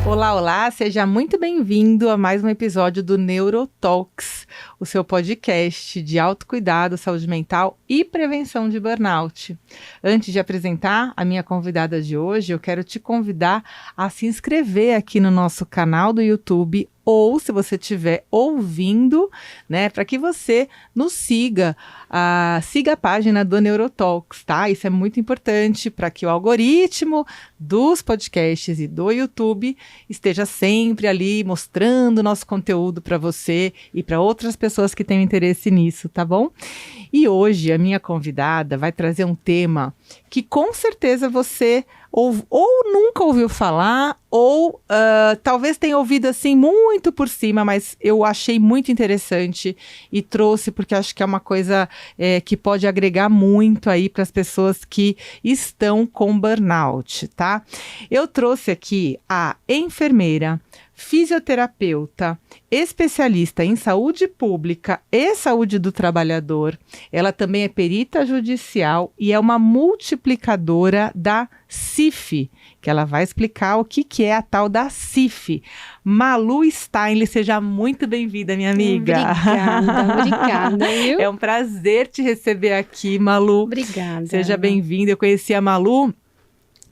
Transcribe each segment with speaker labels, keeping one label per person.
Speaker 1: Olá, olá, seja muito bem-vindo a mais um episódio do Neurotalks, o seu podcast de autocuidado, saúde mental e prevenção de burnout. Antes de apresentar a minha convidada de hoje, eu quero te convidar a se inscrever aqui no nosso canal do YouTube ou, se você estiver ouvindo, né, para que você nos siga, siga a página do Neurotalks, tá? Isso é muito importante para que o algoritmo dos podcasts e do YouTube esteja sempre ali mostrando nosso conteúdo para você e para outras pessoas que tenham interesse nisso, tá bom? E hoje a minha convidada vai trazer um tema que com certeza você ou nunca ouviu falar, ou talvez tenha ouvido assim muito por cima, mas eu achei muito interessante e trouxe porque acho que é uma coisa que pode agregar muito aí para as pessoas que estão com burnout, tá? Eu trouxe aqui a enfermeira, fisioterapeuta, especialista em saúde pública e saúde do trabalhador. Ela também é perita judicial e é uma multiplicadora da CIF, que ela vai explicar o que é a tal da CIF. Malu Steinle, seja muito bem-vinda, minha amiga.
Speaker 2: Obrigada. Viu?
Speaker 1: É um prazer te receber aqui, Malu.
Speaker 2: Obrigada.
Speaker 1: Seja bem-vinda. Eu conheci a Malu,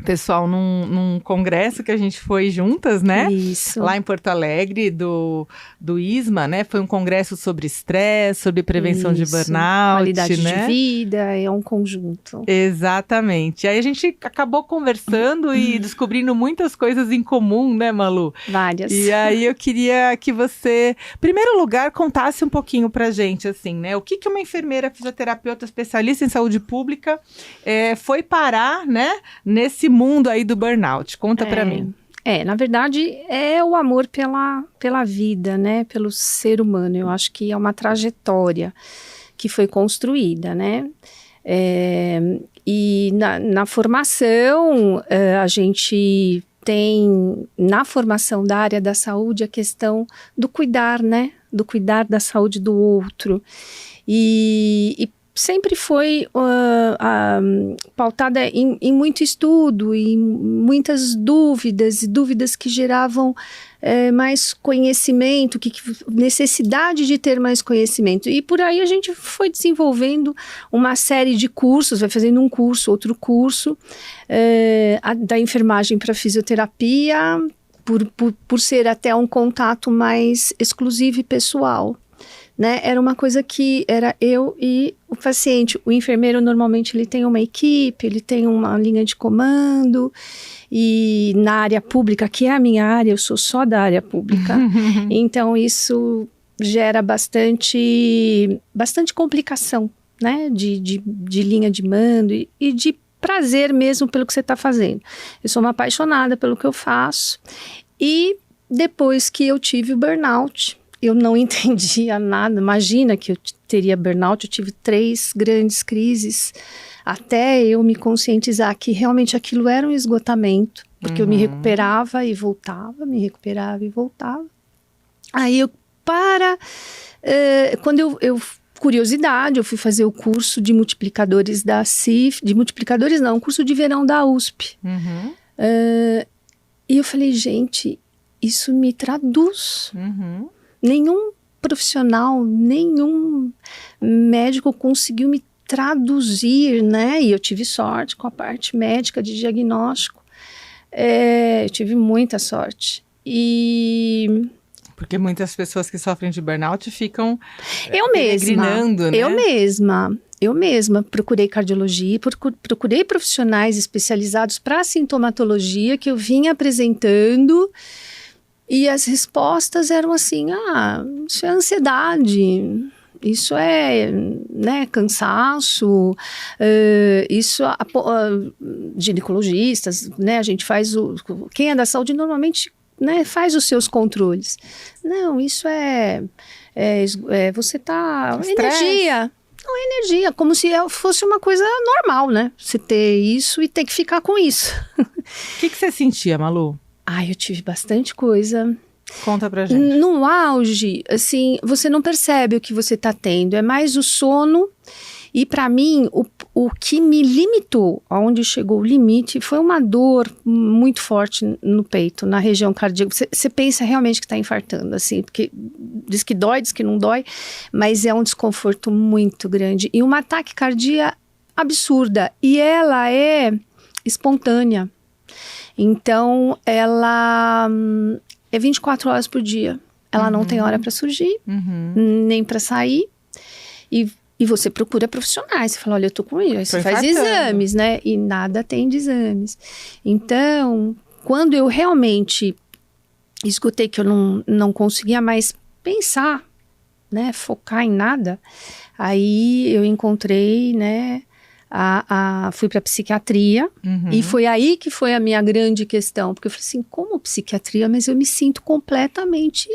Speaker 1: pessoal, num congresso que a gente foi juntas, né?
Speaker 2: Isso.
Speaker 1: Lá em Porto Alegre, do ISMA, né? Foi um congresso sobre estresse, sobre prevenção de burnout,
Speaker 2: qualidade
Speaker 1: né?
Speaker 2: de vida, é um conjunto.
Speaker 1: Exatamente. Aí a gente acabou conversando e descobrindo muitas coisas em comum, né, Malu?
Speaker 2: Várias.
Speaker 1: E aí eu queria que você, em primeiro lugar, contasse um pouquinho pra gente, assim, né? O que uma enfermeira, fisioterapeuta, especialista em saúde pública foi parar, né? Nesse mundo aí do burnout. Conta pra mim.
Speaker 2: Na verdade, é o amor pela vida, né? Pelo ser humano. Eu acho que é uma trajetória que foi construída, né? E na formação, a gente tem, na formação da área da saúde, a questão do cuidar, né? Do cuidar da saúde do outro. E sempre foi pautada em muito estudo, em muitas dúvidas que geravam mais conhecimento, necessidade de ter mais conhecimento. E por aí a gente foi desenvolvendo uma série de cursos, vai fazendo um curso, outro curso, da enfermagem para fisioterapia, por ser até um contato mais exclusivo e pessoal. Né? Era uma coisa que era eu e o paciente. O enfermeiro normalmente ele tem uma equipe, ele tem uma linha de comando, e na área pública, que é a minha área, eu sou só da área pública, então isso gera bastante complicação, né? De linha de mando e de prazer mesmo pelo que você está fazendo. Eu sou uma apaixonada pelo que eu faço, e depois que eu tive o burnout, eu não entendia nada. Imagina que eu teria burnout, eu tive 3 grandes crises, até eu me conscientizar que realmente aquilo era um esgotamento, porque eu me recuperava e voltava, me recuperava e voltava. Aí quando curiosidade, eu fui fazer o curso de multiplicadores da CIF, um curso de verão da USP. E eu falei, gente, isso me traduz. Nenhum profissional, nenhum médico conseguiu me traduzir, né? E eu tive sorte com a parte médica de diagnóstico. Eu tive muita sorte.
Speaker 1: Porque muitas pessoas que sofrem de burnout ficam
Speaker 2: peregrinando, né? Eu mesma procurei cardiologia, procurei profissionais especializados para sintomatologia que eu vinha apresentando. E as respostas eram assim, isso é ansiedade, isso é, né, cansaço, isso, ginecologistas, né, a gente faz quem é da saúde normalmente, né, faz os seus controles. Não, isso você tá, energia. Não, energia, como se fosse uma coisa normal, né, você ter isso e ter que ficar com isso.
Speaker 1: O que você sentia, Malu?
Speaker 2: Eu tive bastante coisa.
Speaker 1: Conta pra gente.
Speaker 2: No auge, assim, você não percebe o que você tá tendo. É mais o sono. E pra mim, o que me limitou, aonde chegou o limite, foi uma dor muito forte no peito, na região cardíaca. Você pensa realmente que está infartando, assim, porque diz que dói, diz que não dói, mas é um desconforto muito grande. E uma taquicardia absurda, e ela é espontânea. Então, ela é 24 horas por dia. Ela não tem hora para surgir, nem para sair. E você procura profissionais. Você fala, olha, eu tô com isso. Você faz exames, né? E nada tem de exames. Então, quando eu realmente escutei que eu não conseguia mais pensar, né? Focar em nada. Aí eu encontrei, né? Fui para psiquiatria e foi aí que foi a minha grande questão, porque eu falei assim, como psiquiatria, mas eu me sinto completamente,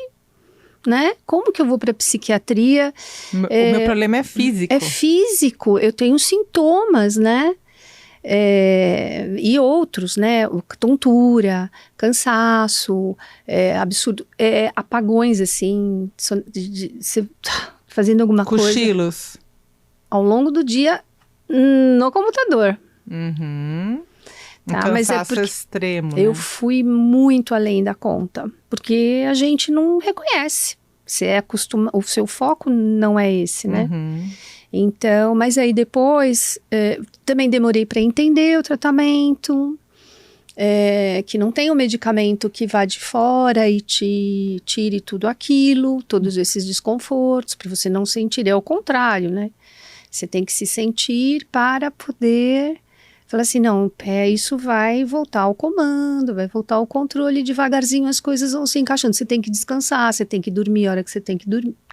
Speaker 2: né, como que eu vou para psiquiatria?
Speaker 1: O meu problema é físico.
Speaker 2: É físico, eu tenho sintomas, né, e outros, né, tontura, cansaço, absurdo, apagões assim, fazendo alguma coisa.
Speaker 1: Cochilos.
Speaker 2: Ao longo do dia, no computador.
Speaker 1: Tá, mas é porque extremo, né?
Speaker 2: Eu fui muito além da conta, porque a gente não reconhece. Você é acostumado, o seu foco não é esse, né? Então, mas aí depois também demorei para entender o tratamento, que não tem um medicamento que vá de fora e te tire tudo aquilo, todos esses desconfortos, para você não sentir. É o contrário, né? Você tem que se sentir para poder falar assim, não, isso vai voltar ao comando, vai voltar ao controle, devagarzinho as coisas vão se encaixando. Você tem que descansar, você tem que dormir a hora que você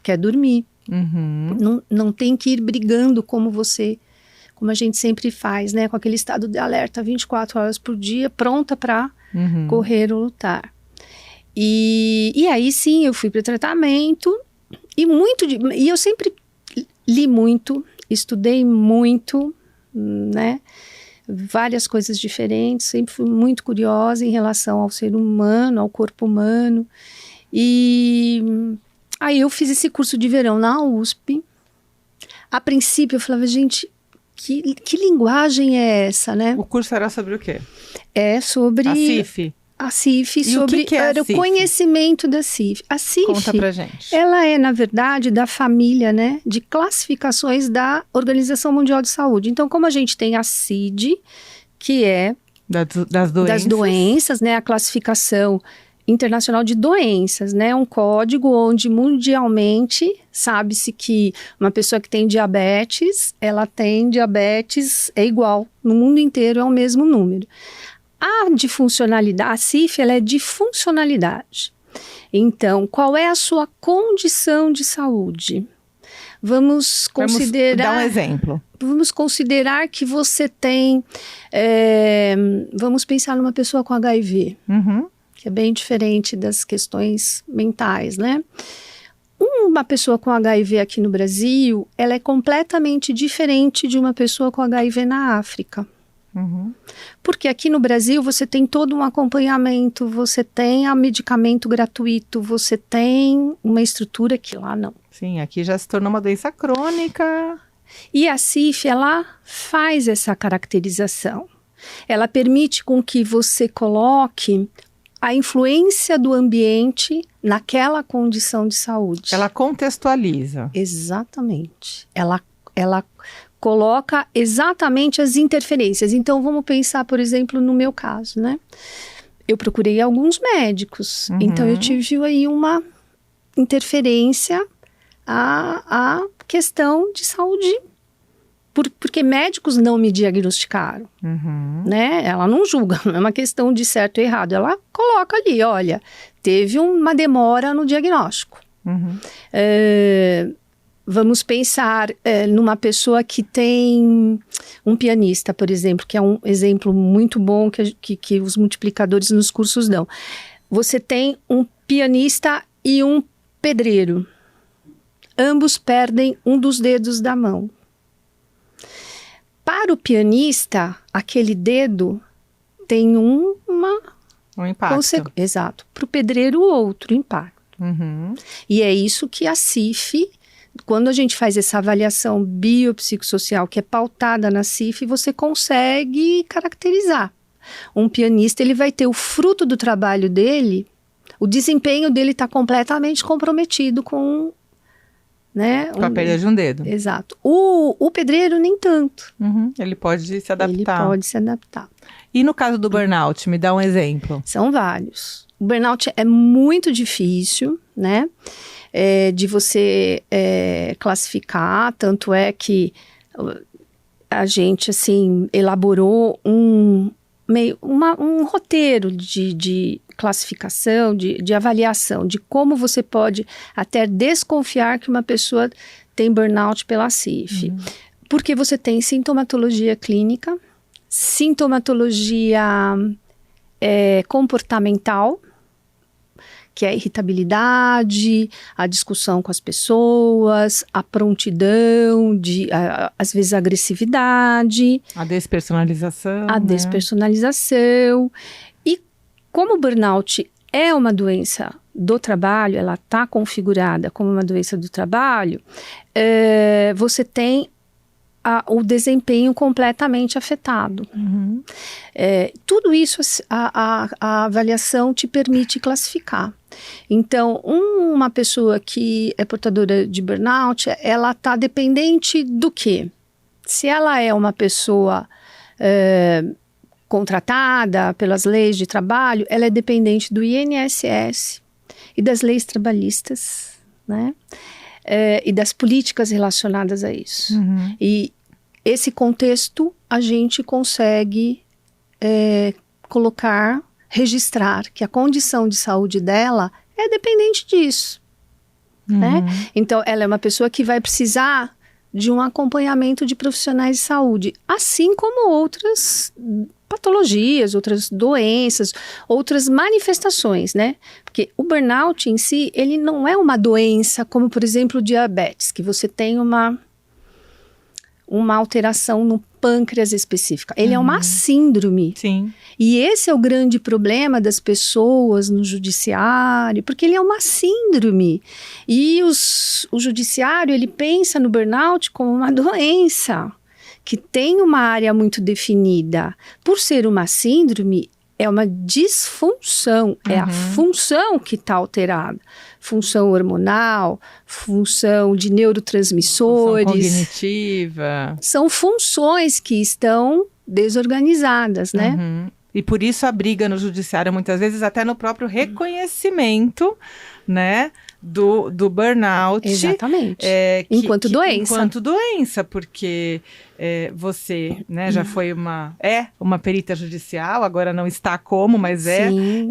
Speaker 2: quer dormir. Não tem que ir brigando como a gente sempre faz, né? Com aquele estado de alerta 24 horas por dia, pronta para correr ou lutar. E aí sim, eu fui para o tratamento e eu sempre li muito, estudei muito, né? Várias coisas diferentes, sempre fui muito curiosa em relação ao ser humano, ao corpo humano. E aí eu fiz esse curso de verão na USP. A princípio eu falava, gente, que linguagem é essa, né?
Speaker 1: O curso era sobre o quê?
Speaker 2: É sobre...
Speaker 1: A CIF?
Speaker 2: A CIF,
Speaker 1: e
Speaker 2: sobre
Speaker 1: o que é a CIF?
Speaker 2: O conhecimento da CIF. A CIF,
Speaker 1: conta pra gente.
Speaker 2: Ela é, na verdade, da família, né, de classificações da Organização Mundial de Saúde. Então, como a gente tem a CID, que é das doenças, né, a classificação internacional de doenças, né, um código onde mundialmente sabe-se que uma pessoa que tem diabetes, ela tem diabetes, é igual, no mundo inteiro é o mesmo número. A CIF, ela é de funcionalidade. Então, qual é a sua condição de saúde? Vamos considerar...
Speaker 1: Vamos dar um exemplo.
Speaker 2: Vamos considerar que você tem... vamos pensar numa pessoa com HIV, que é bem diferente das questões mentais, né? Uma pessoa com HIV aqui no Brasil, ela é completamente diferente de uma pessoa com HIV na África. Porque aqui no Brasil você tem todo um acompanhamento, você tem medicamento gratuito, você tem uma estrutura que lá não.
Speaker 1: Sim, aqui já se tornou uma doença crônica.
Speaker 2: E a CIF, ela faz essa caracterização. Ela permite com que você coloque a influência do ambiente naquela condição de saúde.
Speaker 1: Ela contextualiza.
Speaker 2: Exatamente. Ela coloca exatamente as interferências. Então, vamos pensar, por exemplo, no meu caso, né? Eu procurei alguns médicos. Então, eu tive aí uma interferência à questão de saúde. Porque médicos não me diagnosticaram, né? Ela não julga, não é uma questão de certo ou errado. Ela coloca ali, olha, teve uma demora no diagnóstico. Vamos pensar numa pessoa que tem um pianista, por exemplo, que é um exemplo muito bom que os multiplicadores nos cursos dão. Você tem um pianista e um pedreiro. Ambos perdem um dos dedos da mão. Para o pianista, aquele dedo tem um
Speaker 1: impacto.
Speaker 2: Exato. Para o pedreiro, outro impacto. E é isso que a CIF quando a gente faz essa avaliação biopsicossocial que é pautada na CIF, você consegue caracterizar. Um pianista, ele vai ter o fruto do trabalho dele, o desempenho dele está completamente comprometido com... Né?
Speaker 1: Com a perda de um dedo.
Speaker 2: Exato. O pedreiro, nem tanto.
Speaker 1: Ele pode se adaptar.
Speaker 2: Ele pode se adaptar.
Speaker 1: E no caso do burnout, me dá um exemplo.
Speaker 2: São vários. O burnout é muito difícil, né? De você classificar. Tanto é que a gente, assim, elaborou um roteiro de classificação, de avaliação, de como você pode até desconfiar que uma pessoa tem burnout pela CIF. Porque você tem sintomatologia clínica, sintomatologia comportamental, que é a irritabilidade, a discussão com as pessoas, a prontidão, às vezes a agressividade.
Speaker 1: A despersonalização.
Speaker 2: A despersonalização. E como o burnout é uma doença do trabalho, ela está configurada como uma doença do trabalho, você tem o desempenho completamente afetado. Tudo isso a avaliação te permite classificar. Então, uma pessoa que é portadora de burnout, ela está dependente do quê? Se ela é uma pessoa contratada pelas leis de trabalho, ela é dependente do INSS e das leis trabalhistas, né? E das políticas relacionadas a isso. E esse contexto a gente consegue registrar que a condição de saúde dela é dependente disso, né? Então, ela é uma pessoa que vai precisar de um acompanhamento de profissionais de saúde, assim como outras patologias, outras doenças, outras manifestações, né? Porque o burnout em si, ele não é uma doença como, por exemplo, o diabetes, que você tem uma alteração no pâncreas específica. Ele é uma síndrome.
Speaker 1: Sim.
Speaker 2: E esse é o grande problema das pessoas no judiciário, porque ele é uma síndrome. E o judiciário, ele pensa no burnout como uma doença, que tem uma área muito definida. Por ser uma síndrome, é uma disfunção, é a função que está alterada. Função hormonal, função de neurotransmissores.
Speaker 1: Função cognitiva.
Speaker 2: São funções que estão desorganizadas, né?
Speaker 1: E por isso a briga no judiciário, muitas vezes, até no próprio reconhecimento, né? Do burnout.
Speaker 2: Exatamente. Enquanto
Speaker 1: doença, porque você, né, já foi uma perita judicial, agora não está como, mas
Speaker 2: sim.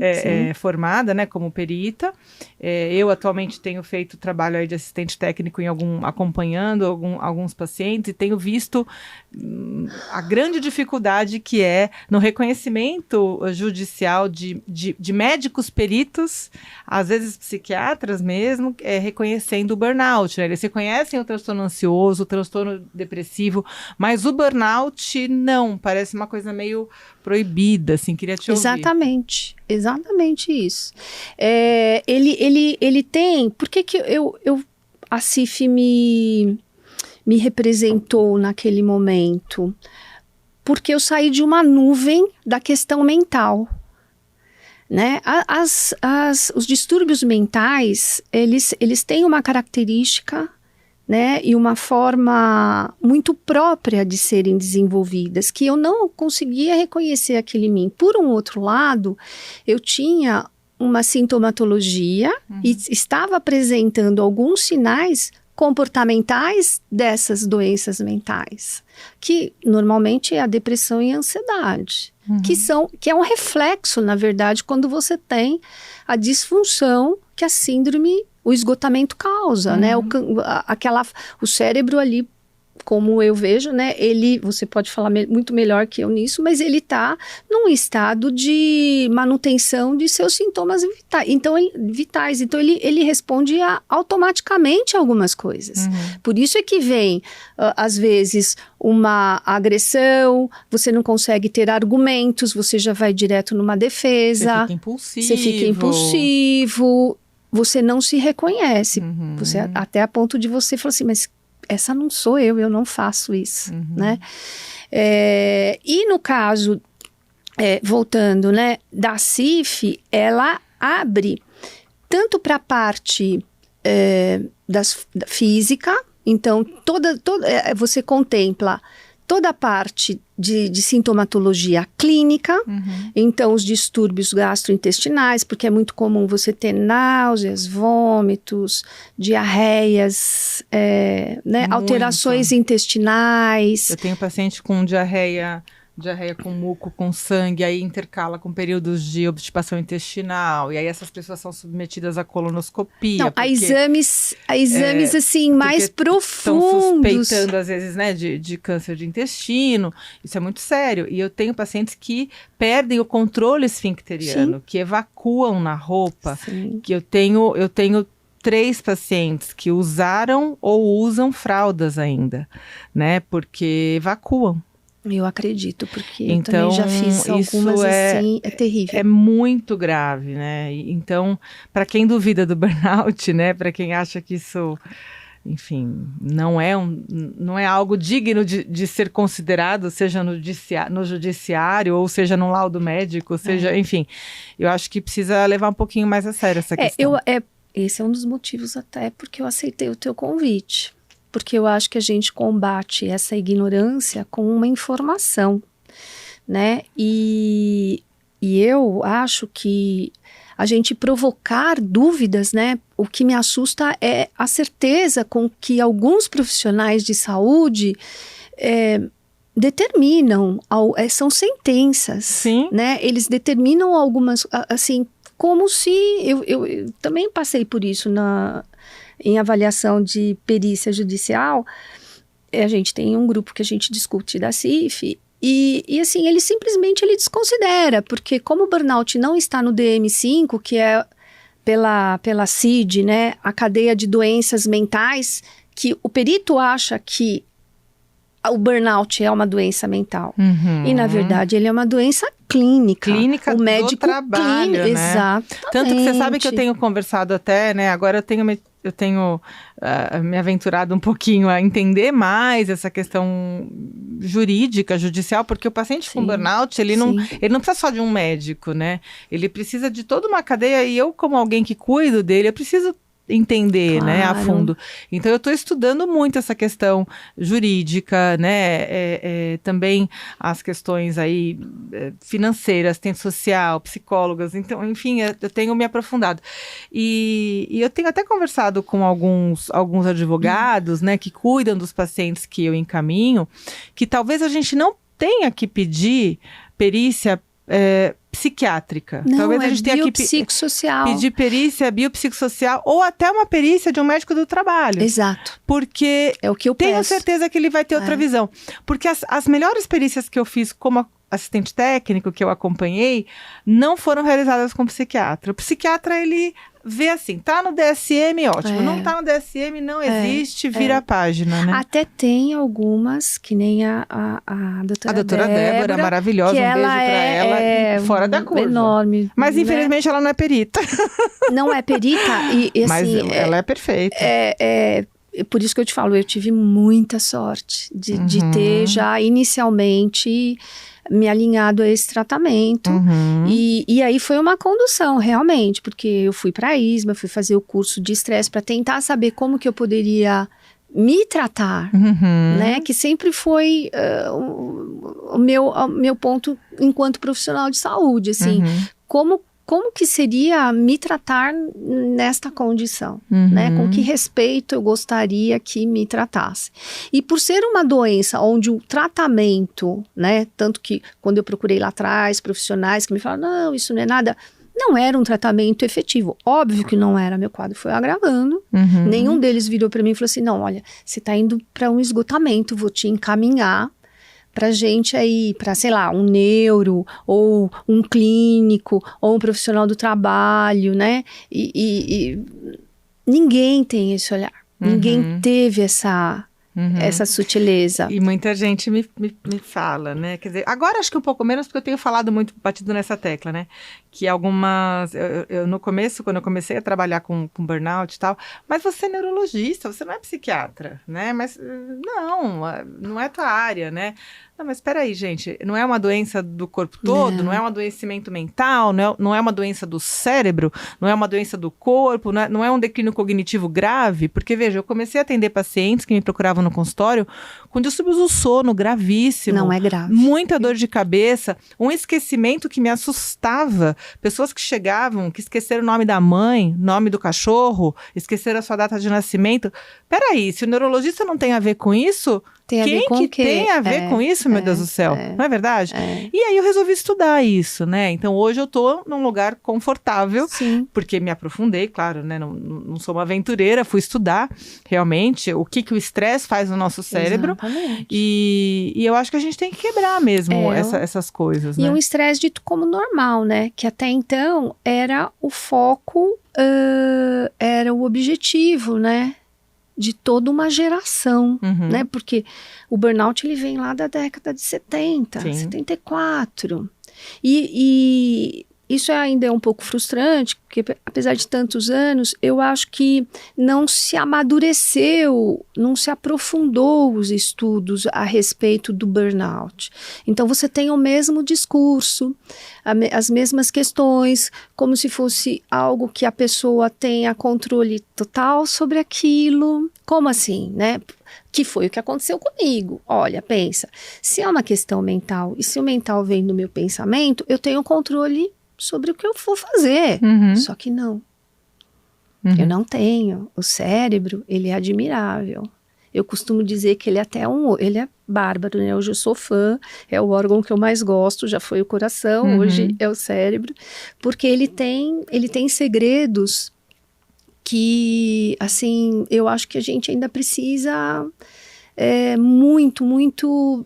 Speaker 1: Formada, né, como perita. Eu atualmente tenho feito trabalho aí de assistente técnico acompanhando alguns pacientes e tenho visto a grande dificuldade que é no reconhecimento judicial de médicos peritos, às vezes psiquiatras mesmo, reconhecendo o burnout, né? Eles reconhecem o transtorno ansioso, o transtorno depressivo, mas o burnout não, parece uma coisa meio proibida, assim, queria te ouvir.
Speaker 2: Exatamente isso. Ele tem, por que a CIF me representou naquele momento? Porque eu saí de uma nuvem da questão mental. Né? Os distúrbios mentais, eles têm uma característica, né, e uma forma muito própria de serem desenvolvidas, que eu não conseguia reconhecer aquilo em mim. Por um outro lado, eu tinha uma sintomatologia e estava apresentando alguns sinais comportamentais dessas doenças mentais, que normalmente é a depressão e a ansiedade. Que é um reflexo, na verdade, quando você tem a disfunção que a síndrome, o esgotamento causa, né? O cérebro ali, como eu vejo, né? Você pode falar muito melhor que eu nisso, mas ele está num estado de manutenção de seus sintomas vitais. Então, ele responde automaticamente a algumas coisas. Por isso é que vem, às vezes, uma agressão, você não consegue ter argumentos, você já vai direto numa defesa.
Speaker 1: Você fica impulsivo.
Speaker 2: você não se reconhece. Você, até a ponto de você falar assim, mas essa não sou eu não faço isso, né? E no caso, voltando, né, da CIF, ela abre tanto para a parte da física, então você contempla toda a parte de sintomatologia clínica, então os distúrbios gastrointestinais, porque é muito comum você ter náuseas, vômitos, diarreias, né, alterações intestinais.
Speaker 1: Eu tenho paciente com diarreia com muco, com sangue, aí intercala com períodos de obstipação intestinal, e aí essas pessoas são submetidas à colonoscopia.
Speaker 2: Não, a exames assim, mais profundos.
Speaker 1: Estão suspeitando, às vezes, né, de câncer de intestino, isso é muito sério. E eu tenho pacientes que perdem o controle esfincteriano, que evacuam na roupa, que eu tenho 3 pacientes que usaram ou usam fraldas ainda, né, porque evacuam.
Speaker 2: Eu acredito, porque então, eu também já fiz algumas assim, é terrível.
Speaker 1: É muito grave, né? Então, para quem duvida do burnout, né? Para quem acha que isso, enfim, não é algo digno de ser considerado, seja no judiciário, ou seja no laudo médico, seja, enfim, eu acho que precisa levar um pouquinho mais a sério essa questão.
Speaker 2: Esse é um dos motivos até porque eu aceitei o teu convite. Porque eu acho que a gente combate essa ignorância com uma informação, né? E eu acho que a gente provocar dúvidas, né? O que me assusta é a certeza com que alguns profissionais de saúde determinam, são sentenças, né? Eles determinam algumas, assim, como se... Eu também passei por isso em avaliação de perícia judicial. A gente tem um grupo que a gente discute da CIF e assim, ele simplesmente desconsidera, porque como o burnout não está no DSM-5, que é pela CID, né, a cadeia de doenças mentais, que o perito acha que o burnout é uma doença mental. E, na verdade, ele é uma doença clínica.
Speaker 1: Clínica
Speaker 2: o médico
Speaker 1: do trabalho, né?
Speaker 2: Exatamente.
Speaker 1: Tanto que você sabe que eu tenho conversado até, né? Agora eu tenho me aventurado um pouquinho a entender mais essa questão jurídica, judicial, porque o paciente com burnout, ele não precisa só de um médico, né? Ele precisa de toda uma cadeia, e eu, como alguém que cuido dele, eu preciso entender, né, a fundo. Então, eu estou estudando muito essa questão jurídica, né, também as questões aí financeiras, assistente social, psicólogas, então, enfim, eu tenho me aprofundado. E eu tenho até conversado com alguns advogados, né, que cuidam dos pacientes que eu encaminho, que talvez a gente não tenha que pedir perícia psiquiátrica.
Speaker 2: Não,
Speaker 1: talvez a gente tenha que pedir perícia biopsicossocial ou até uma perícia de um médico do trabalho.
Speaker 2: Exato.
Speaker 1: Porque
Speaker 2: é o que eu
Speaker 1: tenho certeza que ele vai ter outra visão. Porque as melhores perícias que eu fiz como assistente técnico, que eu acompanhei, não foram realizadas com psiquiatra. O psiquiatra, ele vê assim, tá no DSM, ótimo. Não tá no DSM, não existe, vira a página, né?
Speaker 2: Até tem algumas, que nem a doutora Débora.
Speaker 1: A doutora Débora, maravilhosa, um beijo pra ela, fora da curva.
Speaker 2: Enorme.
Speaker 1: Mas, infelizmente, ela não é perita.
Speaker 2: Não é perita? E
Speaker 1: mas
Speaker 2: assim,
Speaker 1: ela é perfeita.
Speaker 2: Por isso que eu te falo, eu tive muita sorte de ter já inicialmente me alinhado a esse tratamento. E aí foi uma condução, realmente, porque eu fui para a ISMA, fui fazer o curso de estresse para tentar saber como que eu poderia me tratar, né? Que sempre foi o meu ponto enquanto profissional de saúde, assim, como que seria me tratar nesta condição, né? Com que respeito eu gostaria que me tratasse. E por ser uma doença onde o tratamento, né? Tanto que quando eu procurei lá atrás, profissionais que me falaram, não, isso não é nada, não era um tratamento efetivo. Óbvio que não era, meu quadro foi agravando. Nenhum deles virou para mim e falou assim, não, olha, você está indo para um esgotamento, vou te encaminhar pra gente aí, pra, sei lá, um neuro, ou um clínico, ou um profissional do trabalho, né? E ninguém tem esse olhar. Ninguém teve essa essa sutileza.
Speaker 1: E muita gente me fala, né? Quer dizer, agora acho que um pouco menos, porque eu tenho falado muito, batido nessa tecla, né? Que algumas... Eu no começo, quando eu comecei a trabalhar com burnout e tal, mas você é neurologista, você não é psiquiatra, né? Mas não é tua área, né? Não, mas espera aí, gente, não é uma doença do corpo todo, não é um adoecimento mental, não é uma doença do cérebro, não é uma doença do corpo, não é um declínio cognitivo grave, porque, veja, eu comecei a atender pacientes que me procuravam no consultório com distúrbios do sono gravíssimo.
Speaker 2: Não é grave.
Speaker 1: Muita dor de cabeça, um esquecimento que me assustava, pessoas que chegavam, que esqueceram o nome da mãe, nome do cachorro, esqueceram a sua data de nascimento. Peraí, se o neurologista não tem a ver com isso...
Speaker 2: Tem a ver com o quê?
Speaker 1: Tem a ver com isso, meu Deus do céu? Não é verdade? E aí eu resolvi estudar isso, né? Então hoje eu tô num lugar confortável, porque me aprofundei, claro, né? Não sou uma aventureira, fui estudar realmente o que o estresse faz no nosso cérebro. E eu acho que a gente tem que quebrar mesmo essas coisas, né?
Speaker 2: E um estresse dito como normal, né? Que até então era o foco, era o objetivo, né? De toda uma geração, né? Porque o burnout, ele vem lá da década de 70, 74. E isso ainda é um pouco frustrante, porque apesar de tantos anos, eu acho que não se amadureceu, não se aprofundou os estudos a respeito do burnout. Então você tem o mesmo discurso, as mesmas questões, como se fosse algo que a pessoa tenha controle total sobre aquilo. Como assim, né? Que foi o que aconteceu comigo. Olha, pensa, se é uma questão mental, e se o mental vem do meu pensamento, eu tenho controle sobre o que eu vou fazer. Só que não. Eu não tenho. O cérebro, ele é admirável. Eu costumo dizer que ele é ele é bárbaro, né? Hoje eu sou fã, é o órgão que eu mais gosto, já foi o coração, hoje é o cérebro, porque ele tem segredos que, assim, eu acho que a gente ainda precisa muito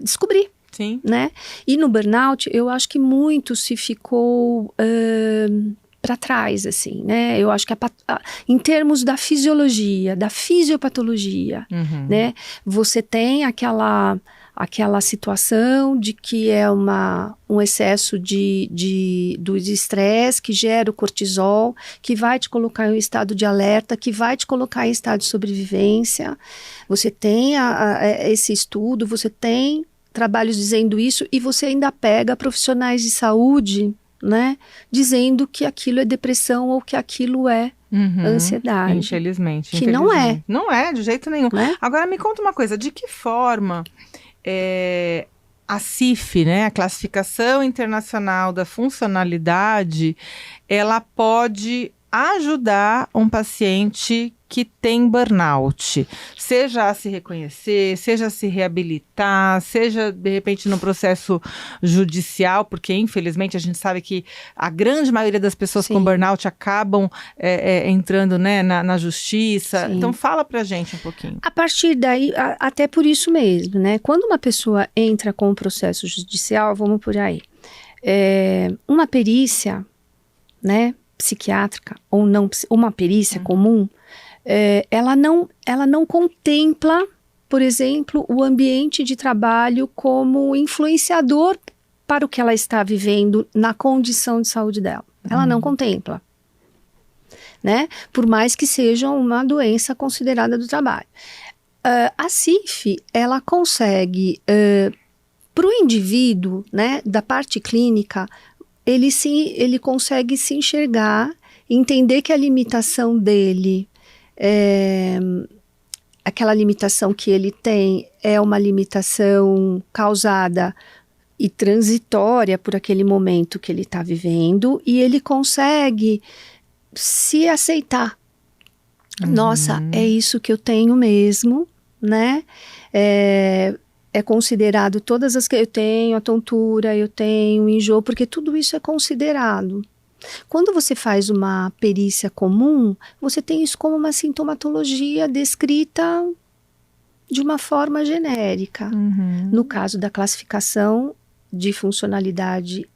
Speaker 2: descobrir.
Speaker 1: Sim.
Speaker 2: Né? E no burnout, eu acho que muito se ficou para trás, assim, né? Eu acho que em termos da fisiologia, da fisiopatologia, né? Você tem aquela situação de que é um excesso do estresse que gera o cortisol, que vai te colocar em um estado de alerta, que vai te colocar em estado de sobrevivência. Você tem esse estudo, você tem trabalhos dizendo isso, e você ainda pega profissionais de saúde, né, dizendo que aquilo é depressão ou que aquilo é ansiedade.
Speaker 1: Infelizmente.
Speaker 2: Não é.
Speaker 1: Não é, de jeito nenhum.
Speaker 2: Né?
Speaker 1: Agora me conta uma coisa, de que forma a CIF, né, a Classificação Internacional da Funcionalidade, ela pode ajudar um paciente que tem burnout, seja a se reconhecer, seja a se reabilitar, seja de repente no processo judicial, porque infelizmente a gente sabe que a grande maioria das pessoas com burnout acabam entrando, né, na justiça. Então fala pra gente um pouquinho.
Speaker 2: A partir daí, até por isso mesmo, né, quando uma pessoa entra com um processo judicial, vamos por aí, uma perícia, né, psiquiátrica ou não, uma perícia comum, ela não contempla, por exemplo, o ambiente de trabalho como influenciador para o que ela está vivendo na condição de saúde dela. Ela não contempla, né? Por mais que seja uma doença considerada do trabalho. A CIF, ela consegue, para o indivíduo, né, da parte clínica, ele consegue se enxergar, entender que a limitação dele, aquela limitação que ele tem é uma limitação causada e transitória por aquele momento que ele está vivendo, e ele consegue se aceitar. Nossa, é isso que eu tenho mesmo, né? É considerado todas as que eu tenho, a tontura, eu tenho, o enjoo, porque tudo isso é considerado. Quando você faz uma perícia comum, você tem isso como uma sintomatologia descrita de uma forma genérica. No caso da classificação de funcionalidade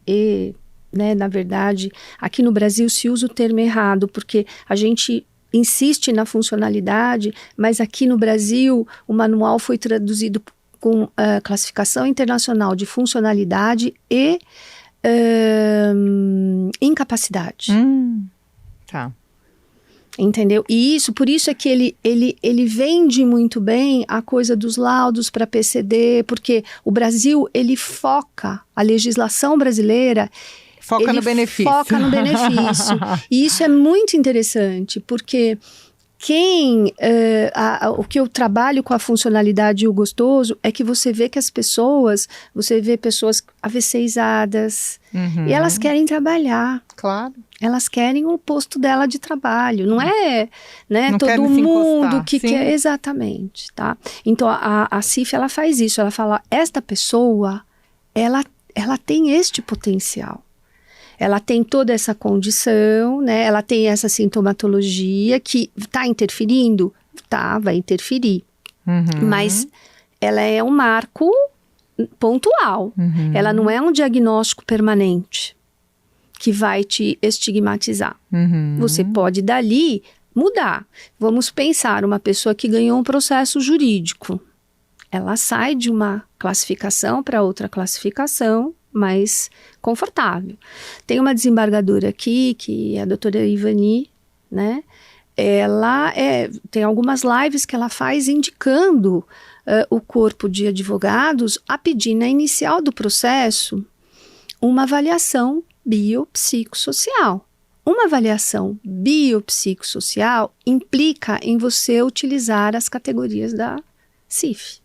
Speaker 2: né, na verdade, aqui no Brasil se usa o termo errado, porque a gente insiste na funcionalidade, mas aqui no Brasil o manual foi traduzido com classificação internacional de funcionalidade e incapacidade.
Speaker 1: Tá.
Speaker 2: Entendeu? E por isso é que ele vende muito bem a coisa dos laudos para PCD, porque o Brasil, ele foca, a legislação brasileira
Speaker 1: Foca no benefício.
Speaker 2: Foca no benefício. E isso é muito interessante, porque o que eu trabalho com a funcionalidade e o gostoso é que você vê pessoas AVCizadas, e elas querem trabalhar.
Speaker 1: Claro.
Speaker 2: Elas querem o posto dela de trabalho, não é, né,
Speaker 1: não
Speaker 2: todo mundo que
Speaker 1: sim.
Speaker 2: quer, exatamente, tá? Então a CIF, ela faz isso, ela fala, esta pessoa, ela tem este potencial. Ela tem toda essa condição, né? Ela tem essa sintomatologia que está interferindo? Tá, vai interferir. Mas ela é um marco pontual. Ela não é um diagnóstico permanente que vai te estigmatizar. Você pode dali mudar. Vamos pensar, uma pessoa que ganhou um processo jurídico. Ela sai de uma classificação para outra classificação mais confortável. Tem uma desembargadora aqui, que é a doutora Ivani, né? Ela tem algumas lives que ela faz indicando o corpo de advogados a pedir na inicial do processo uma avaliação biopsicossocial. Uma avaliação biopsicossocial implica em você utilizar as categorias da CIF.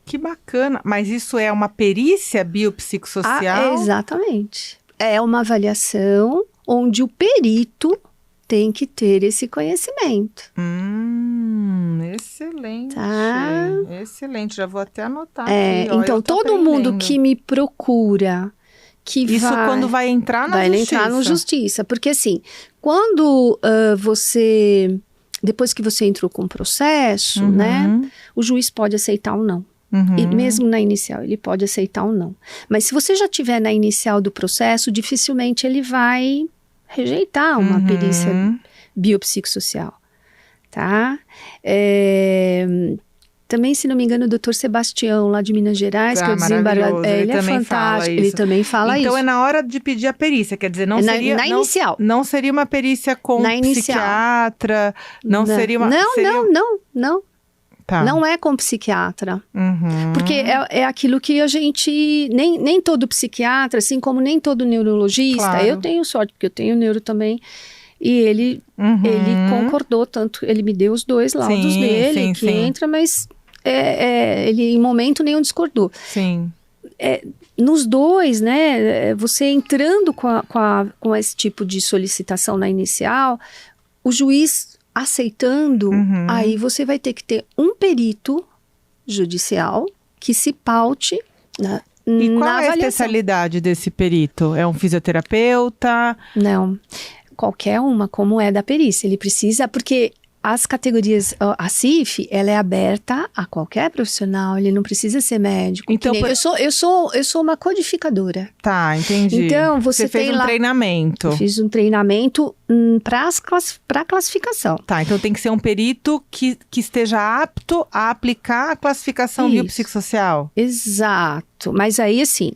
Speaker 1: Que bacana, mas isso é uma perícia biopsicossocial?
Speaker 2: Exatamente. É uma avaliação onde o perito tem que ter esse conhecimento.
Speaker 1: Excelente.
Speaker 2: Tá?
Speaker 1: Excelente, já vou até anotar
Speaker 2: aqui. Então, todo mundo que me procura,
Speaker 1: isso quando vai entrar na justiça?
Speaker 2: Vai entrar na justiça, porque assim, quando depois que você entrou com o processo, né, o juiz pode aceitar ou não. E mesmo na inicial, ele pode aceitar ou não. Mas se você já estiver na inicial do processo, dificilmente ele vai rejeitar uma perícia biopsicossocial, tá? Também, se não me engano, o doutor Sebastião, lá de Minas Gerais, que é o desembargador, ele é fantástico, ele também fala isso.
Speaker 1: Então, é na hora de pedir a perícia, quer dizer, não seria...
Speaker 2: Na inicial.
Speaker 1: Não seria uma perícia com psiquiatra, não seria uma...
Speaker 2: Não. Tá. Não é com psiquiatra. Porque é aquilo que a gente... Nem todo psiquiatra, assim como nem todo neurologista... Claro. Eu tenho sorte, porque eu tenho neuro também. E ele concordou, tanto... Ele me deu os 2 laudos dele, que entra, mas... ele em momento nenhum discordou.
Speaker 1: Sim.
Speaker 2: Nos 2, né? Você entrando com esse tipo de solicitação na inicial, o juiz... aceitando, aí você vai ter que ter um perito judicial que se paute na
Speaker 1: E qual é a
Speaker 2: avaliação.
Speaker 1: especialidade desse perito? É um fisioterapeuta?
Speaker 2: Não, qualquer uma, como é da perícia. Ele precisa, porque as categorias, a CIF, ela é aberta a qualquer profissional, ele não precisa ser médico.
Speaker 1: Então,
Speaker 2: eu sou uma codificadora.
Speaker 1: Tá, entendi.
Speaker 2: Então, você
Speaker 1: fez
Speaker 2: tem
Speaker 1: um treinamento.
Speaker 2: Eu fiz um treinamento para classificação.
Speaker 1: Tá, então tem que ser um perito que esteja apto a aplicar a classificação biopsicossocial.
Speaker 2: Exato, mas aí assim,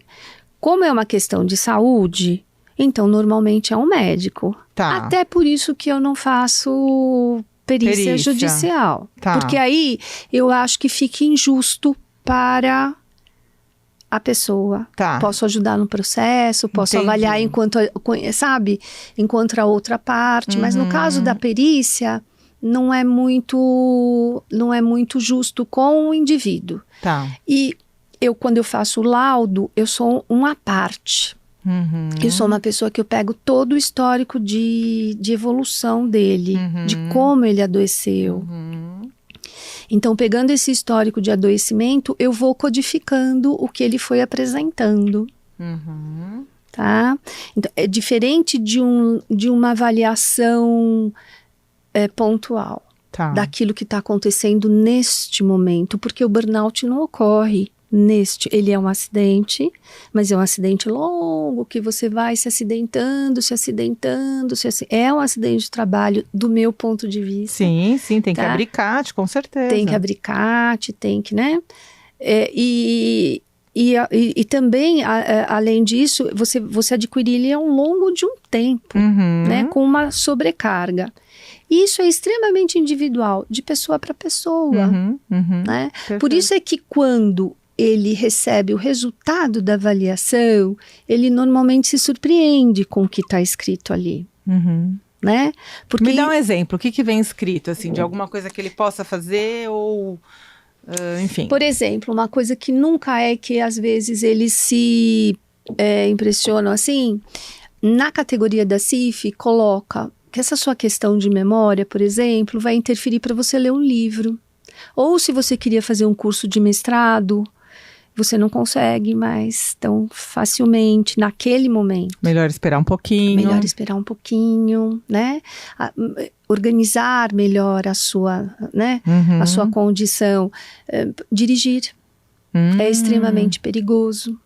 Speaker 2: como é uma questão de saúde, então normalmente é um médico.
Speaker 1: Tá.
Speaker 2: Até por isso que eu não faço... Perícia judicial.
Speaker 1: Tá.
Speaker 2: Porque aí eu acho que fica injusto para a pessoa.
Speaker 1: Tá.
Speaker 2: Posso ajudar no processo, posso avaliar enquanto a outra parte. Mas no caso da perícia, não é muito justo com o indivíduo.
Speaker 1: Tá.
Speaker 2: E quando eu faço o laudo, eu sou uma parte. Eu sou uma pessoa que eu pego todo o histórico de evolução dele, de como ele adoeceu. Então, pegando esse histórico de adoecimento, eu vou codificando o que ele foi apresentando. Tá? Então, é diferente de uma avaliação pontual daquilo que está acontecendo neste momento, porque o burnout não ocorre ele é um acidente, mas é um acidente longo, que você vai se acidentando, é um acidente de trabalho, do meu ponto de vista.
Speaker 1: Sim, tem que abrir CAT, com certeza.
Speaker 2: Tem que abrir CAT, tem que, né? E também, além disso, você adquirir ele ao longo de um tempo, né? Com uma sobrecarga. Isso é extremamente individual, de pessoa para pessoa, né? Por isso é que quando ele recebe o resultado da avaliação, ele normalmente se surpreende com o que está escrito ali, né? Porque...
Speaker 1: Me dá um exemplo, o que vem escrito, assim, de alguma coisa que ele possa fazer ou... enfim.
Speaker 2: Por exemplo, uma coisa que nunca é que às vezes eles se impressionam assim, na categoria da CIF, coloca que essa sua questão de memória, por exemplo, vai interferir para você ler um livro. Ou se você queria fazer um curso de mestrado, você não consegue mais tão facilmente naquele momento.
Speaker 1: Melhor esperar um pouquinho. Né? Organizar melhor a sua, né? A sua condição. Dirigir é extremamente perigoso.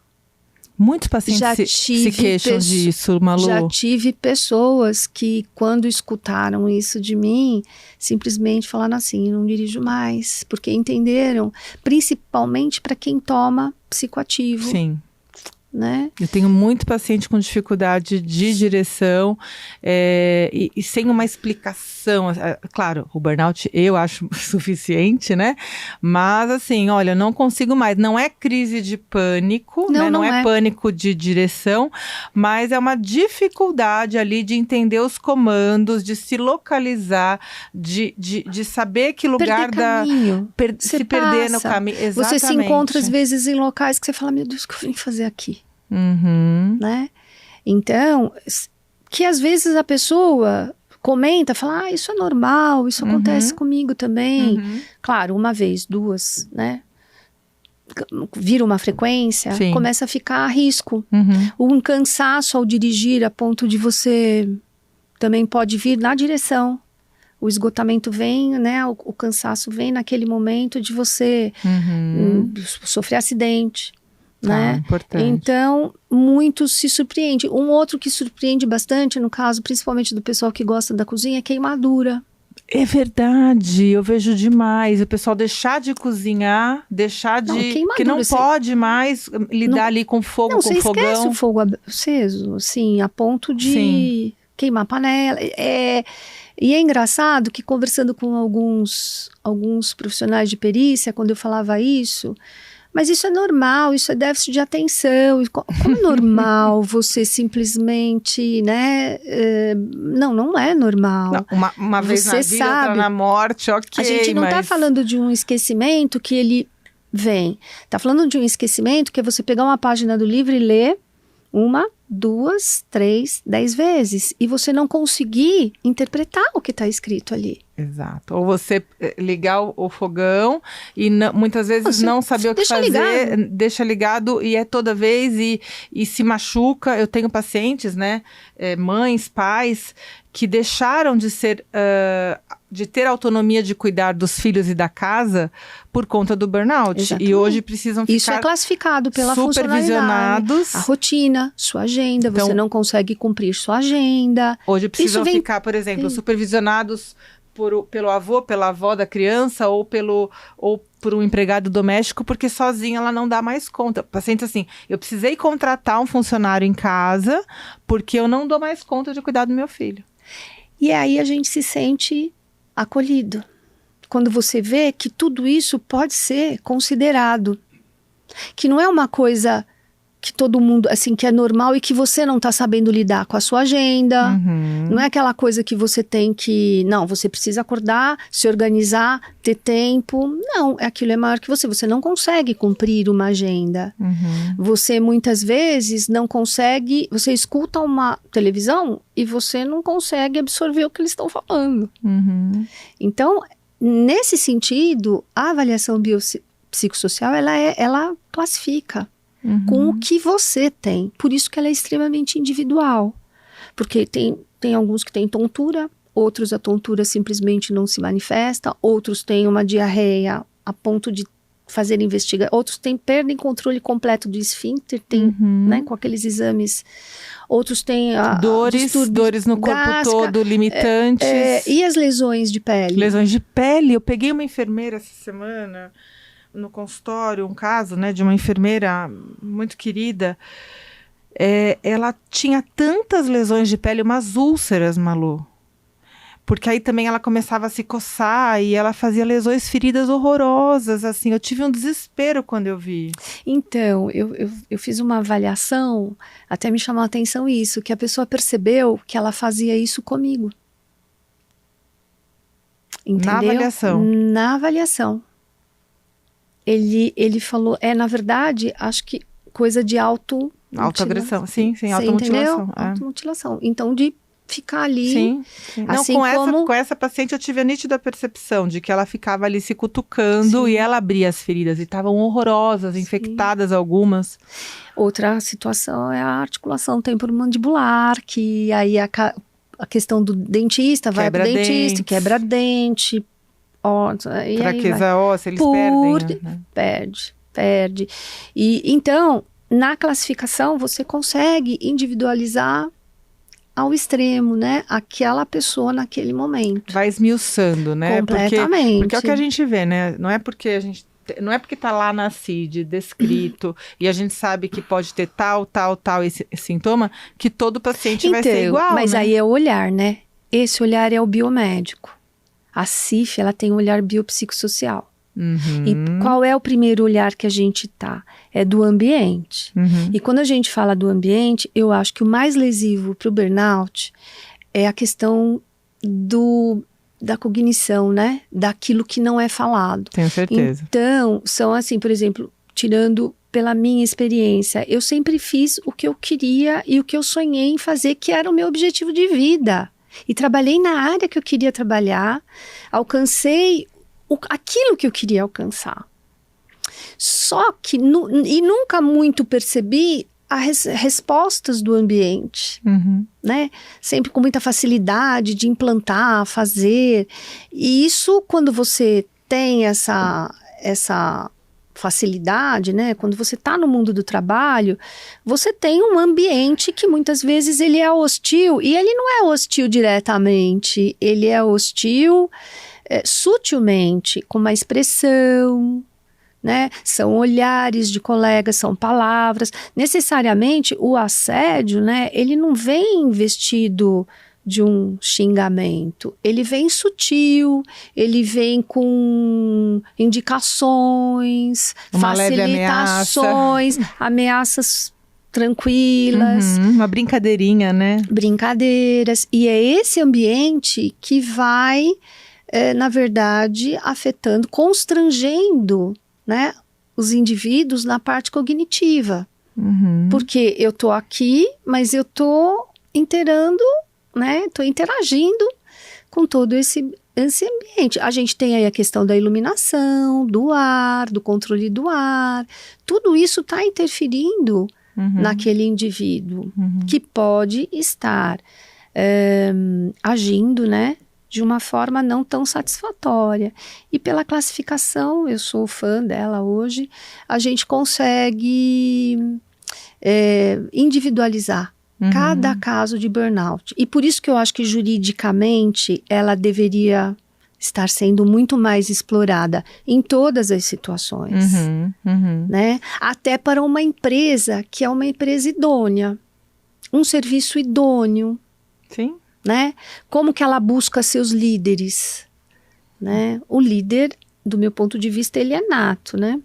Speaker 1: Muitos pacientes se queixam disso, Malu.
Speaker 2: Já tive pessoas que, quando escutaram isso de mim, simplesmente falaram assim, não dirijo mais, porque entenderam, principalmente para quem toma psicoativo.
Speaker 1: Sim.
Speaker 2: Né?
Speaker 1: Eu tenho muito paciente com dificuldade de direção e sem uma explicação. Claro, o burnout eu acho suficiente, né? Mas assim, olha, não consigo mais. Não é crise de pânico, né? Não é pânico de direção, mas é uma dificuldade ali de entender os comandos, de se localizar, de saber que lugar se perder no caminho. Exatamente.
Speaker 2: Você se encontra às vezes em locais que você fala, meu Deus, o que eu vim fazer aqui? Né? Então, que às vezes a pessoa comenta, fala, isso é normal, isso acontece comigo também. Claro, uma vez, duas, né? Vira uma frequência, começa a ficar a risco. Um cansaço ao dirigir a ponto de você também pode vir na direção. O esgotamento vem, né? O cansaço vem naquele momento de você sofrer acidente. Né?
Speaker 1: Importante.
Speaker 2: Então, muitos se surpreendem. Um outro que surpreende bastante, no caso, principalmente do pessoal que gosta da cozinha, é queimadura.
Speaker 1: É verdade, eu vejo demais. O pessoal deixar de cozinhar, que não pode mais lidar ali com fogo, com fogão. Não, você esquece
Speaker 2: o fogo aceso, assim, a ponto de queimar a panela. E é engraçado que, conversando com alguns profissionais de perícia, quando eu falava isso... Mas isso é normal, isso é déficit de atenção. Como é normal você simplesmente, né? Não é normal.
Speaker 1: Não, uma vez na vida, outra na morte, ok.
Speaker 2: A gente não está falando de um esquecimento que ele vem. Está falando de um esquecimento que é você pegar uma página do livro e ler 1, 2, 3, 10 vezes. E você não conseguir interpretar o que está escrito ali.
Speaker 1: Exato. Ou você ligar o fogão e muitas vezes não saber o que fazer, deixa ligado e é toda vez e se machuca. Eu tenho pacientes, né, mães, pais, que deixaram de ter autonomia de cuidar dos filhos e da casa por conta do burnout. Exatamente. E hoje precisam ficar
Speaker 2: isso é classificado pela
Speaker 1: supervisionados.
Speaker 2: A rotina, sua agenda, então, você não consegue cumprir sua agenda.
Speaker 1: Hoje precisam ficar, por exemplo, supervisionados pelo avô, pela avó da criança ou por um empregado doméstico, porque sozinha ela não dá mais conta. Paciente assim, eu precisei contratar um funcionário em casa porque eu não dou mais conta de cuidar do meu filho.
Speaker 2: E aí a gente se sente acolhido. Quando você vê que tudo isso pode ser considerado. Que não é uma coisa que todo mundo, assim, que é normal e que você não está sabendo lidar com a sua agenda. Não é aquela coisa que você tem que... Não, você precisa acordar, se organizar, ter tempo. Não, aquilo é maior que você. Você não consegue cumprir uma agenda. Você, muitas vezes, não consegue... Você escuta uma televisão e você não consegue absorver o que eles estão falando. Então, nesse sentido, a avaliação biopsicossocial, ela classifica. Com o que você tem. Por isso que ela é extremamente individual. Porque tem alguns que têm tontura, outros a tontura simplesmente não se manifesta, outros têm uma diarreia a ponto de fazer investigação. Outros perdem controle completo do esfíncter, né, com aqueles exames. Outros têm
Speaker 1: dores no corpo todo, limitantes.
Speaker 2: E as lesões de pele?
Speaker 1: Lesões de pele. Eu peguei uma enfermeira essa semana no consultório, um caso, né, de uma enfermeira muito querida. Ela tinha tantas lesões de pele, umas úlceras, Malu. Porque aí também ela começava a se coçar e ela fazia lesões, feridas horrorosas, assim. Eu tive um desespero quando eu vi.
Speaker 2: Então, eu fiz uma avaliação, até me chamou a atenção isso, que a pessoa percebeu que ela fazia isso comigo. Entendeu?
Speaker 1: Na avaliação?
Speaker 2: Na avaliação. Ele falou, na verdade, acho que coisa de
Speaker 1: autoagressão, sim, automutilação.
Speaker 2: Automutilação. Então, de ficar ali.
Speaker 1: Sim.
Speaker 2: Assim
Speaker 1: com essa paciente eu tive a nítida percepção de que ela ficava ali se cutucando e ela abria as feridas e estavam horrorosas, infectadas algumas.
Speaker 2: Outra situação é a articulação temporomandibular, que aí a questão do dentista, vai pro dentista, quebra dente,
Speaker 1: fraqueza óssea, eles perdem. Né?
Speaker 2: Perde. E então, na classificação, você consegue individualizar ao extremo, né? Aquela pessoa naquele momento.
Speaker 1: Vai esmiuçando, né?
Speaker 2: Completamente.
Speaker 1: Porque é o que a gente vê, né? Não é porque tá lá na CID descrito e a gente sabe que pode ter tal esse sintoma, que todo paciente vai ser igual,
Speaker 2: mas
Speaker 1: né?
Speaker 2: aí é o olhar, né? Esse olhar é o biomédico. A CIF, ela tem um olhar biopsicossocial. E qual é o primeiro olhar que a gente é do ambiente. E quando a gente fala do ambiente, eu acho que o mais lesivo para o burnout é a questão da cognição, né? Daquilo que não é falado.
Speaker 1: Tenho certeza.
Speaker 2: Então, são assim, por exemplo, tirando pela minha experiência, eu sempre fiz o que eu queria e o que eu sonhei em fazer, que era o meu objetivo de vida. E trabalhei na área que eu queria trabalhar, alcancei aquilo que eu queria alcançar. Só que, e nunca muito percebi as respostas do ambiente, né? Sempre com muita facilidade de implantar, fazer. E isso, quando você tem essa facilidade, né? Quando você está no mundo do trabalho, você tem um ambiente que muitas vezes ele é hostil, e ele não é hostil diretamente, ele é hostil sutilmente, com uma expressão, né? São olhares de colegas, são palavras. Necessariamente o assédio, né? Ele não vem vestido de um xingamento, ele vem sutil, ele vem com indicações,
Speaker 1: uma
Speaker 2: facilitações, ameaças tranquilas.
Speaker 1: Uma brincadeirinha, né?
Speaker 2: Brincadeiras. E é esse ambiente que vai, na verdade, afetando, constrangendo, né, os indivíduos na parte cognitiva. Porque eu tô aqui, mas eu tô né, tô interagindo com todo esse ambiente. A gente tem aí a questão da iluminação, do ar, do controle do ar. Tudo isso está interferindo naquele indivíduo que pode estar agindo, né, de uma forma não tão satisfatória. E pela classificação, eu sou fã dela hoje, a gente consegue individualizar cada caso de burnout. E por isso que eu acho que juridicamente ela deveria estar sendo muito mais explorada em todas as situações. Né? Até para uma empresa que é uma empresa idônea. Um serviço idôneo.
Speaker 1: Sim.
Speaker 2: Né? Como que ela busca seus líderes? Né? O líder, do meu ponto de vista, ele é nato, né?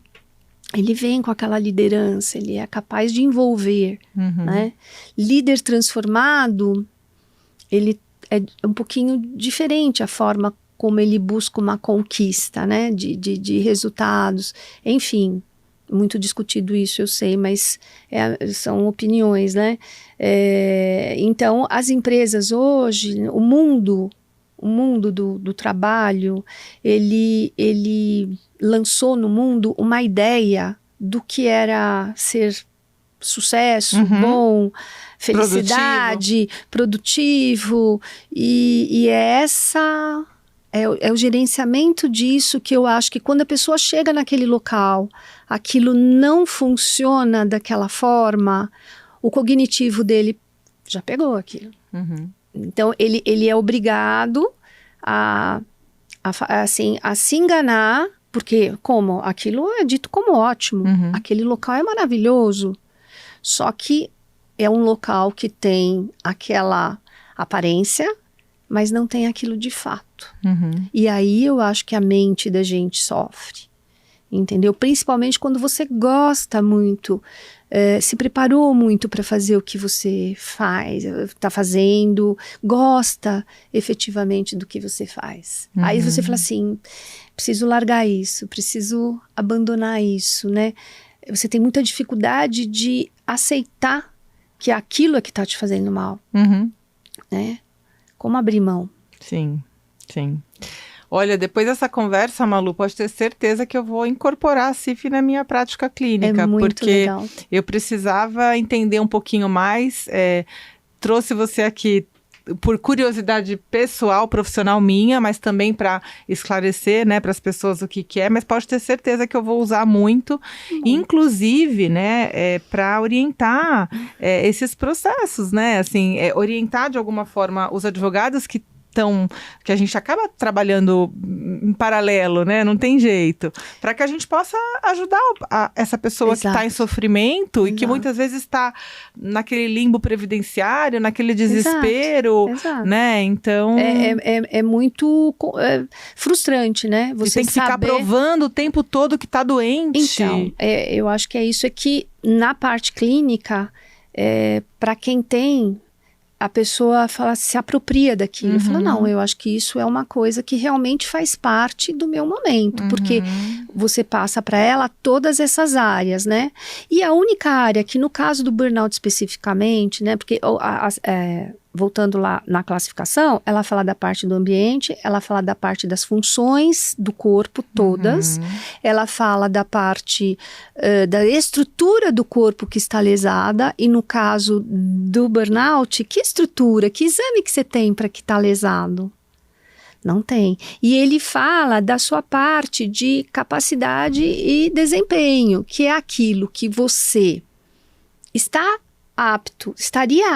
Speaker 2: Ele vem com aquela liderança, ele é capaz de envolver, né? Líder transformado, ele é um pouquinho diferente a forma como ele busca uma conquista, né? De resultados, enfim, muito discutido isso, eu sei, mas são opiniões, né? Então, as empresas hoje, o mundo do trabalho, ele lançou no mundo uma ideia do que era ser sucesso, bom, felicidade, produtivo, e é É o gerenciamento disso que eu acho que quando a pessoa chega naquele local, aquilo não funciona daquela forma, o cognitivo dele já pegou aquilo.
Speaker 1: Uhum.
Speaker 2: Então, ele é obrigado a se enganar, porque como? Aquilo é dito como ótimo, aquele local é maravilhoso, só que é um local que tem aquela aparência, mas não tem aquilo de fato. E aí eu acho que a mente da gente sofre, entendeu? Principalmente quando você gosta muito, se preparou muito para fazer o que você está fazendo, gosta efetivamente do que você faz. Aí você fala assim, preciso largar isso, preciso abandonar isso, né? Você tem muita dificuldade de aceitar que aquilo é que está te fazendo mal, né? Como abrir mão?
Speaker 1: Sim, sim. Olha, depois dessa conversa, Malu, pode ter certeza que eu vou incorporar a CIF na minha prática clínica.
Speaker 2: É muito
Speaker 1: porque
Speaker 2: legal.
Speaker 1: Eu precisava entender um pouquinho mais. Trouxe você aqui por curiosidade pessoal, profissional minha, mas também para esclarecer, né, para as pessoas o que é, mas pode ter certeza que eu vou usar muito, inclusive, né, para orientar esses processos, né, assim, orientar de alguma forma os advogados que a gente acaba trabalhando em paralelo, né? Não tem jeito. Para que a gente possa ajudar essa pessoa que está em sofrimento e que muitas vezes está naquele limbo previdenciário, naquele desespero, né? Então...
Speaker 2: É muito frustrante, né?
Speaker 1: Você tem que ficar provando o tempo todo que está doente.
Speaker 2: Então, eu acho que é que na parte clínica, para quem tem... a pessoa se apropria daquilo, fala, não, eu acho que isso é uma coisa que realmente faz parte do meu momento, porque você passa para ela todas essas áreas, né? E a única área que no caso do burnout especificamente, né, porque voltando lá na classificação, ela fala da parte do ambiente, ela fala da parte das funções do corpo todas, ela fala da parte da estrutura do corpo que está lesada, e no caso do burnout, que estrutura, que exame que você tem para que está lesado? Não tem. E ele fala da sua parte de capacidade e desempenho, que é aquilo que você estaria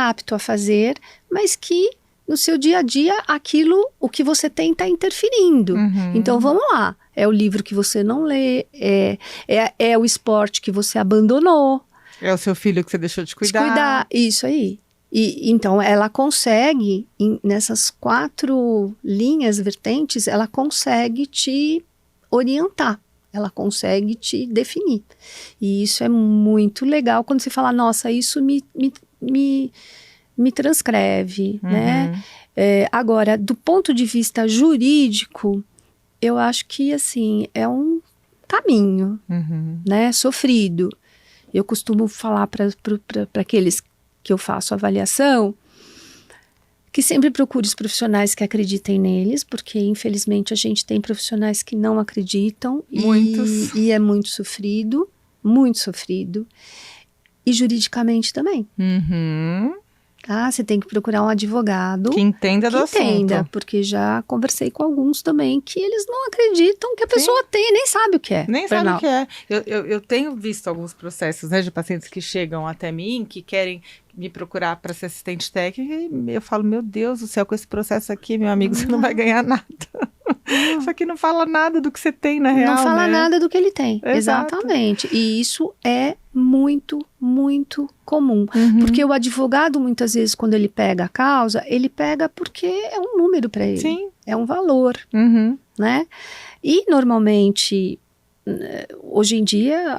Speaker 2: apto a fazer, mas que no seu dia a dia o que você tem está interferindo. Então vamos lá, é o livro que você não lê, é o esporte que você abandonou.
Speaker 1: É o seu filho que você deixou de cuidar.
Speaker 2: Isso aí. E então ela consegue, nessas 4 linhas vertentes, ela consegue te orientar. Ela consegue te definir. E isso é muito legal quando você fala, nossa, isso me transcreve, né? Agora, do ponto de vista jurídico, eu acho que, assim, é um caminho, né? Sofrido. Eu costumo falar para aqueles que eu faço avaliação, que sempre procure os profissionais que acreditem neles, porque infelizmente a gente tem profissionais que não acreditam.
Speaker 1: Muitos.
Speaker 2: E é muito sofrido, e juridicamente também. Você tem que procurar um advogado
Speaker 1: que entenda do assunto.
Speaker 2: Porque já conversei com alguns também que eles não acreditam que a pessoa tem, nem sabe o que é.
Speaker 1: Nem sabe o que é. Eu tenho visto alguns processos, né, de pacientes que chegam até mim, que querem me procurar para ser assistente técnico, e eu falo, meu Deus do céu, com esse processo aqui, meu amigo, você não vai ganhar nada. Isso aqui não fala nada do que você tem, na real,
Speaker 2: não fala nada do que ele tem.
Speaker 1: Exato.
Speaker 2: Exatamente. E isso é muito, muito comum. Porque o advogado, muitas vezes, quando ele pega a causa, ele pega porque é um número para ele.
Speaker 1: Sim.
Speaker 2: É um valor, né? E, normalmente, hoje em dia,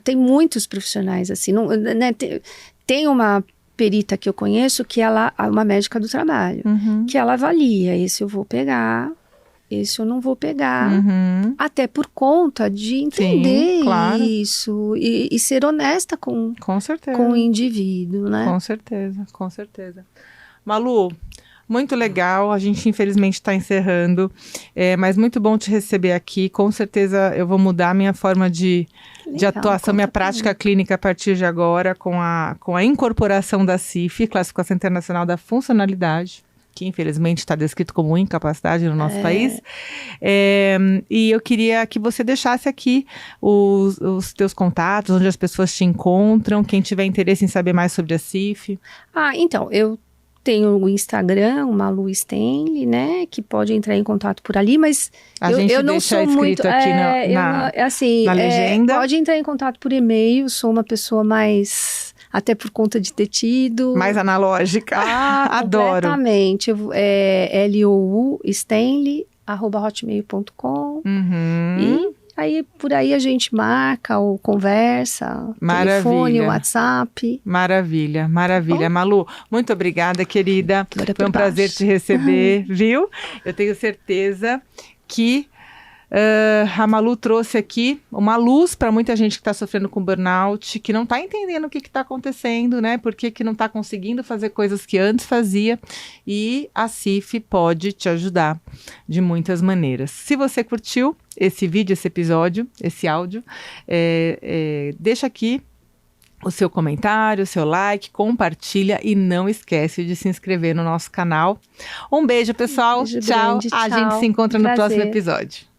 Speaker 2: tem muitos profissionais assim, né? Tem uma perita que eu conheço que ela é uma médica do trabalho, que ela avalia, esse eu vou pegar, esse eu não vou pegar, até por conta de entender. Sim, claro. Isso e ser honesta com o indivíduo, né?
Speaker 1: Com certeza. Malu, muito legal, a gente infelizmente está encerrando, mas muito bom te receber aqui. Com certeza eu vou mudar a minha forma de atuação, minha prática clínica a partir de agora, com a incorporação da CIF, Classificação Internacional da Funcionalidade. que infelizmente está descrito como incapacidade no nosso país. E eu queria que você deixasse aqui os teus contatos, onde as pessoas te encontram, quem tiver interesse em saber mais sobre a CIF.
Speaker 2: Então, eu tenho o Instagram, o Malu Stanley, né, que pode entrar em contato por ali, mas eu não sou muito...
Speaker 1: aqui na legenda.
Speaker 2: Pode entrar em contato por e-mail, sou uma pessoa mais... Até por conta de ter tido...
Speaker 1: Mais analógica. Adoro.
Speaker 2: Completamente. LOU Stanley@hotmail.com. E aí, por aí a gente marca ou conversa.
Speaker 1: Maravilha.
Speaker 2: Telefone, WhatsApp.
Speaker 1: Maravilha.
Speaker 2: Bom.
Speaker 1: Malu, muito obrigada, querida. Foi um prazer te receber, viu? Eu tenho certeza que a Malu trouxe aqui uma luz para muita gente que está sofrendo com burnout, que não está entendendo o que está acontecendo, né? Por que não está conseguindo fazer coisas que antes fazia. E a CIF pode te ajudar de muitas maneiras. Se você curtiu esse vídeo, esse episódio, esse áudio, deixa aqui o seu comentário, o seu like, compartilha e não esquece de se inscrever no nosso canal. Um beijo, pessoal.
Speaker 2: Beijo
Speaker 1: tchau.
Speaker 2: grande,
Speaker 1: A
Speaker 2: tchau.
Speaker 1: gente se encontra no próximo episódio.